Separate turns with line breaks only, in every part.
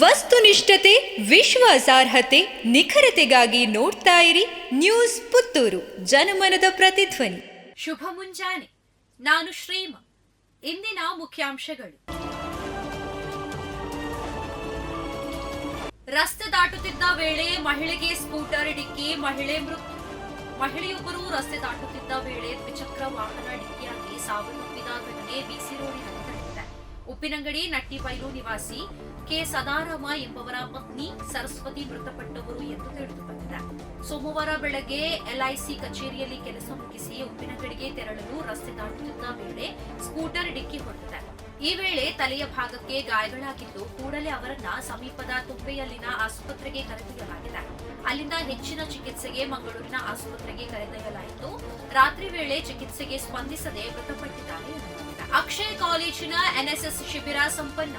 ವಸ್ತುನಿಷ್ಠತೆ, ವಿಶ್ವಾಸಾರ್ಹತೆ, ನಿಖರತೆಗಾಗಿ ನೋಡ್ತಾ ಇರಿ ನ್ಯೂಸ್ ಪುತ್ತೂರು, ಜನಮನದ ಪ್ರತಿಧ್ವನಿ.
ಶುಭ ಮುಂಜಾನೆ. ನಾನು ಶ್ರೀಮ. ಇಂದಿನ ಮುಖ್ಯಾಂಶಗಳು: ರಸ್ತೆ ದಾಟುತ್ತಿದ್ದ ವೇಳೆ ಮಹಿಳೆಗೆ ಸ್ಕೂಟರ್ ಡಿಕ್ಕಿ, ಮಹಿಳೆ ಮೃತ್ಯು. ಮಹಿಳೆಯೊಬ್ಬರು ರಸ್ತೆ ದಾಟುತ್ತಿದ್ದ ವೇಳೆ ದ್ವಿಚಕ್ರ ವಾಹನ ಡಿಕ್ಕಿಯಾಗಿ ಸಾವನ್ನಪ್ಪಿದ ಘಟನೆ ಬಿಸಿ ರೋಡಿನಲ್ಲಿ ನಡೆದಿದೆ. ಉಪ್ಪಿನಂಗಡಿ ನಟ್ಟಿಬೈಲು ನಿವಾಸಿ ಕೆ ಸದಾರಾಮ ಎಂಬವರ ಪತ್ನಿ ಸರಸ್ವತಿ ಮೃತಪಟ್ಟವರು ಎಂದು ತಿಳಿದುಬಂದಿದೆ. ಸೋಮವಾರ ಬೆಳಗ್ಗೆ ಎಲ್ಐಸಿ ಕಚೇರಿಯಲ್ಲಿ ಕೆಲಸ ಮುಗಿಸಿ ಉಪ್ಪಿನಂಗಡಿಗೆ ತೆರಳಲು ರಸ್ತೆ ದಾಟುತ್ತಿದ್ದ ವೇಳೆ ಸ್ಕೂಟರ್ ಡಿಕ್ಕಿ ಹೊಡೆದಿದೆ. ಈ ವೇಳೆ ತಲೆಯ ಭಾಗಕ್ಕೆ ಗಾಯಗಳಾಗಿದ್ದು, ಕೂಡಲೇ ಅವರನ್ನ ಸಮೀಪದ ತುಂಬೆಯಲ್ಲಿನ ಆಸ್ಪತ್ರೆಗೆ ಕರೆದೊಯ್ಯಲಾಗಿದೆ. ಅಲ್ಲಿಂದ ಹೆಚ್ಚಿನ ಚಿಕಿತ್ಸೆಗೆ ಮಂಗಳೂರಿನ ಆಸ್ಪತ್ರೆಗೆ ಕರೆದೊಯ್ಯಲಾಯಿತು. ರಾತ್ರಿ ವೇಳೆ ಚಿಕಿತ್ಸೆಗೆ ಸ್ಪಂದಿಸದೆ ಮೃತಪಟ್ಟಿದ್ದಾರೆ. ಅಕ್ಷಯ ಕಾಲೇಜಿನ ಎನ್ಎಸ್ಎಸ್ ಶಿಬಿರ ಸಂಪನ್ನ.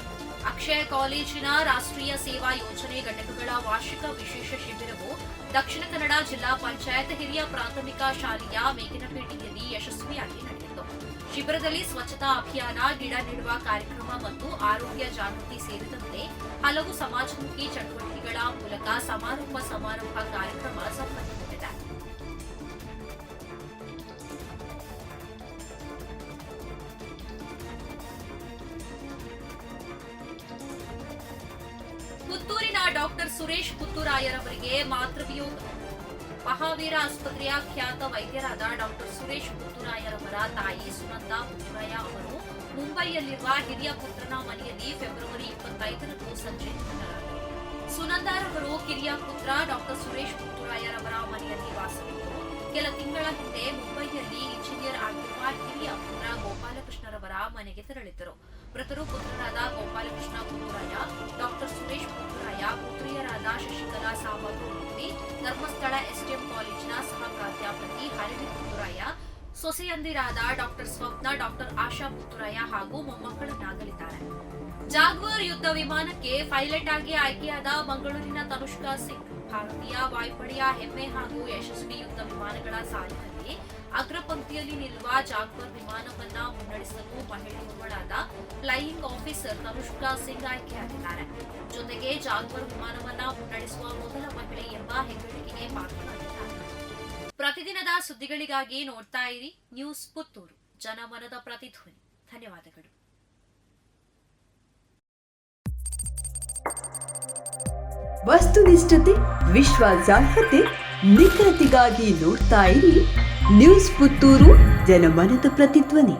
ಅಕ್ಷಯ ಕಾಲೇಜಿನ ರಾಷ್ಟ್ರೀಯ ಸೇವಾ ಯೋಜನೆ ಘಟಕಗಳ ವಾರ್ಷಿಕ ವಿಶೇಷ ಶಿಬಿರವು ದಕ್ಷಿಣ ಕನ್ನಡ ಜಿಲ್ಲಾ ಪಂಚಾಯತ್ ಹಿರಿಯ ಪ್ರಾಥಮಿಕ ಶಾಲೆಯ ಮೇಗಿನಪೇಟೆಯಲ್ಲಿ ಯಶಸ್ವಿಯಾಗಿ ನಡೆಯಿತು. ಶಿಬಿರದಲ್ಲಿ ಸ್ವಚ್ಛತಾ ಅಭಿಯಾನ, ಗಿಡ ನೆಡುವ ಕಾರ್ಯಕ್ರಮ ಮತ್ತು ಆರೋಗ್ಯ ಜಾಗೃತಿ ಸೇರಿದಂತೆ ಹಲವು ಸಮಾಜಮುಖಿ ಚಟುವಟಿಕೆಗಳ ಮೂಲಕ ಸಮಾರೋಪ ಕಾರ್ಯಕ್ರಮ ಸಂಪನ್ನಗೊಂಡಿದೆ. ಪುತ್ತೂರಿನ ಡಾಕ್ಟರ್ ಸುರೇಶ್ ಪುತ್ತೂರಾಯರವರಿಗೆ ಮಾತೃವಿಯೋಗ. ಮಹಾವೀರ ಆಸ್ಪತ್ರೆಯ ಖ್ಯಾತ ವೈದ್ಯರಾದ ಡಾಕ್ಟರ್ ಸುರೇಶ್ ಪುತ್ತೂರಾಯರವರ ತಾಯಿ ಸುನಂದಾ ಪುತ್ತೂರಾಯ ಅವರು ಮುಂಬೈಯಲ್ಲಿರುವ ಹಿರಿಯ ಪುತ್ರನ ಮನೆಯಲ್ಲಿ ಫೆಬ್ರವರಿ 25ರಂದು ಸಂಜೆ ನಿಧನರಾದರು. ಸುನಂದಾರವರು ಕಿರಿಯ ಪುತ್ರ ಡಾಕ್ಟರ್ ಸುರೇಶ್ ಪುತ್ತೂರಾಯರವರ ಮನೆಯಲ್ಲಿ ವಾಸವಿದ್ದು, ಕೆಲ ತಿಂಗಳ ಹಿಂದೆ ಮುಂಬೈಯಲ್ಲಿ ಇಂಜಿನಿಯರ್ ಆಗಿರುವ ಹಿರಿಯ ಪುತ್ರ ಗೋಪಾಲಕೃಷ್ಣರವರ ಮನೆಗೆ ತೆರಳಿದ್ದರು. ಮೃತರು ಪುತ್ರರಾದ ಗೋಪಾಲಕೃಷ್ಣ ಪುತ್ತೂರಾಯ, ಡಾಕ್ಟರ್ ಸುರೇಶ್ ಪುತ್ತೂರಾಯ, ಪುತ್ರಿಯರಾದ ಶಶಿಕಲಾ ಸಾಮಗ್ರಿ, ಧರ್ಮಸ್ಥಳ ಎಸ್ಟಿಎಂ ಕಾಲೇಜಿನ ಸಹ ಪ್ರಾಧ್ಯಾಪಕಿ ಹರಿಣಿ ಪುತ್ತೂರಾಯ, ಸೊಸೆಯಂದಿರಾದ ಡಾಕ್ಟರ್ ಸ್ವಪ್ನ, ಡಾಕ್ಟರ್ ಆಶಾ ಪುತ್ತೂರಾಯ ಹಾಗೂ ಮೊಮ್ಮಕ್ಕಳನ್ನಾಗಲಿದ್ದಾರೆ. ಜಾಗ್ವಾರ್ ಯುದ್ಧ ವಿಮಾನಕ್ಕೆ ಪೈಲಟ್ ಆಗಿ ಆಯ್ಕೆಯಾದ ಮಂಗಳೂರಿನ ತನುಷ್ಕಾ ಸಿಂಗ್ ಭಾರತೀಯ ವಾಯುಪಡೆಯ ಹೆಮ್ಮೆ ಹಾಗೂ ಯಶಸ್ವಿ ಯುದ್ಧ ವಿಮಾನಗಳ ಸಾಲಿನಲ್ಲಿ ಅಗ್ರಪಂಕ್ತಿಯಲ್ಲಿ ನಿಲ್ಲುವ ಜಾಗ್ವಾರ್ ವಿಮಾನವನ್ನ ಮುನ್ನಡೆಸಲು ಮಹಿಳೆಯೊಬ್ಬಳಾದ ಫ್ಲೈಯಿಂಗ್ ಆಫೀಸರ್ ತನುಷ್ಕಾ ಸಿಂಗ್ ಆಯ್ಕೆಯಾಗಿದ್ದಾರೆ. ಜೊತೆಗೆ ಜಾಗ್ವಾರ್ ವಿಮಾನವನ್ನ ಮುನ್ನಡೆಸುವ ಮೊದಲ ಮಹಿಳೆ ಎಂಬ ಹೆಗ್ಗಳಿಕೆಗೆ ಪಾತ್ರರಾಗಿದ್ದಾರೆ. ಪ್ರತಿದಿನದ ಸುದ್ದಿಗಳಿಗಾಗಿ ನೋಡ್ತಾ ಇರಿ ನ್ಯೂಸ್ ಪುತ್ತೂರು, ಜನಮನದ ಪ್ರತಿಧ್ವನಿ. ಧನ್ಯವಾದಗಳು.
ವಸ್ತುನಿಷ್ಠತೆ, ವಿಶ್ವಾಸಾರ್ಹತೆ, ನಿಖರತೆಗಾಗಿ ನೋಡ್ತಾ ಇರಿ ನ್ಯೂಸ್ ಪುತ್ತೂರು, ಜನಮನದ ಪ್ರತಿಧ್ವನಿ.